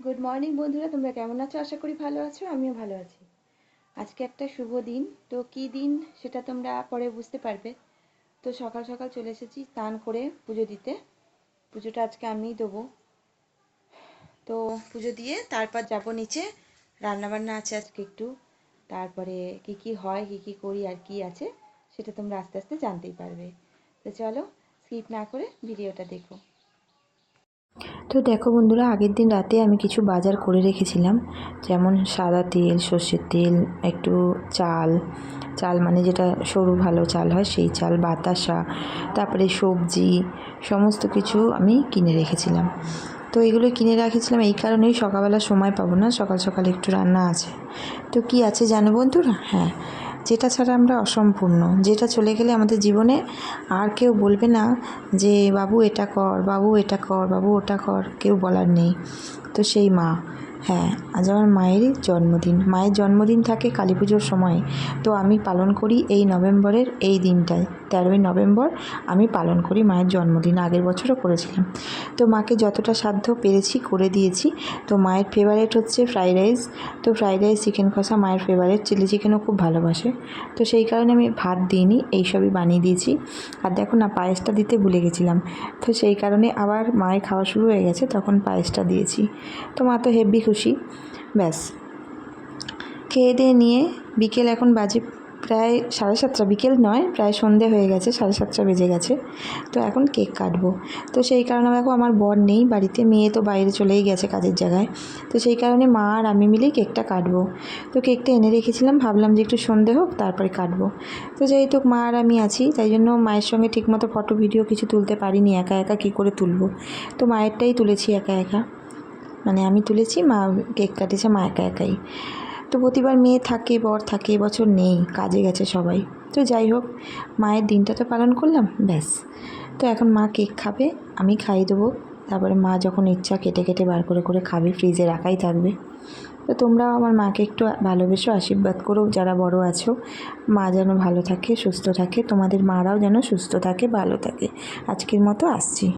Good morning বন্ধুরা, তোমরা কেমন আছো? আশা করি ভালো আছো। আমিও ভালো আছি। আজকে একটা শুভ দিন। তো কী দিন সেটা তোমরা পরে বুঝতে পারবে। তো সকাল সকাল চলে এসেছি স্নান করে পুজো দিতে। পুজোটা আজকে আমিই দেবো। তো পুজো দিয়ে তারপর যাব নিচে। রান্নাবান্না আছে আজকে একটু। তারপরে কি কি হয়, কি কি করি আর কি আছে সেটা তোমরা আস্তে আস্তে জানতেই পারবে। তো চলো, স্কিপ না করে ভিডিওটা দেখো। তো দেখো বন্ধুরা, আগের দিন রাতে আমি কিছু বাজার করে রেখেছিলাম, যেমন সাদা তেল, সর্ষের তেল, একটু চাল চাল মানে যেটা সরু ভালো চাল হয় সেই চাল, বাতাসা, তারপরে সবজি, সমস্ত কিছু আমি কিনে রেখেছিলাম। তো এগুলো কিনে রেখেছিলাম এই কারণেই, সকালবেলা সময় পাবো না, সকাল সকাল একটু রান্না আছে। তো কি আছে জানো বন্ধুরা? হ্যাঁ, যেটা ছাড়া আমরা অসম্পূর্ণ, যেটা চলে গেলে আমাদের জীবনে আর কেউ বলবে না যে বাবু এটা কর, বাবু এটা কর, বাবু ওটা কর, কেউ বলার নেই। তো সেই মা। হ্যাঁ, আজ আমার মায়েরই জন্মদিন। মায়ের জন্মদিন থাকে কালী পুজোর সময়। তো আমি পালন করি এই নভেম্বরের এই দিনটায়, 13ই নভেম্বর আমি পালন করি মায়ের জন্মদিন। আগের বছরও করেছিলাম। তো মাকে যতটা সাধ্য পেরেছি করে দিয়েছি। তো মায়ের ফেভারিট হচ্ছে ফ্রাইড রাইস। তো ফ্রাইড রাইস, চিকেন কষা মায়ের ফেভারিট, চিলি চিকেনও খুব ভালোবাসে। তো সেই কারণে আমি ভাত দিইনি, এইসবই বানিয়ে দিয়েছি। আর দেখো না, পায়েসটা দিতে ভুলে গেছিলাম। তো সেই কারণে আবার মায়ের খাওয়া শুরু হয়ে গেছে, তখন পায়েসটা দিয়েছি। তো মা তো হেব্বি খুশি। ব্যাস, খেয়ে দিয়ে নিয়ে বিকেল এখন বাজে প্রায় 7:30, বিকেল নয়, প্রায় সন্ধে হয়ে গেছে, 7:30 বেজে গেছে। তো এখন কেক কাটবো। তো সেই কারণে দেখো আমার বর নেই বাড়িতে, মেয়ে তো বাইরে চলেই গেছে কাজের জায়গায়। তো সেই কারণে মা আর আমি মিলেই কেকটা কাটবো। তো কেকটা এনে রেখেছিলাম, ভাবলাম যে একটু সন্ধে হোক তারপরে কাটবো। তো যেহেতু মা আর আমি আছি, তাই জন্য মায়ের সঙ্গে ঠিকমতো ফটো ভিডিও কিছু তুলতে পারিনি, একা একা কী করে তুলবো। তো মায়েরটাই তুলেছি একা একা, মানে আমি তুলেছি, মা কেক কাটেছে মা একা একাই। তো প্রতিবার মেয়ে থাকে, বর থাকে, এবছর নেই, কাজে গেছে সবাই। তো যাই হোক, মায়ের দিনটা তো পালন করলাম, ব্যাস। তো এখন মা কেক খাবে, আমি খাইয়ে দেবো। তারপরে মা যখন ইচ্ছা কেটে কেটে বার করে করে খাবে, ফ্রিজে রাখাই থাকবে। তো তোমরাও আমার মাকে একটু ভালোবেসো, আশীর্বাদ করো যারা বড় আছো। মা যেন ভালো থাকে, সুস্থ থাকে, তোমাদের মারাও যেন সুস্থ থাকে, ভালো থাকে। আজকের মতো আসছি।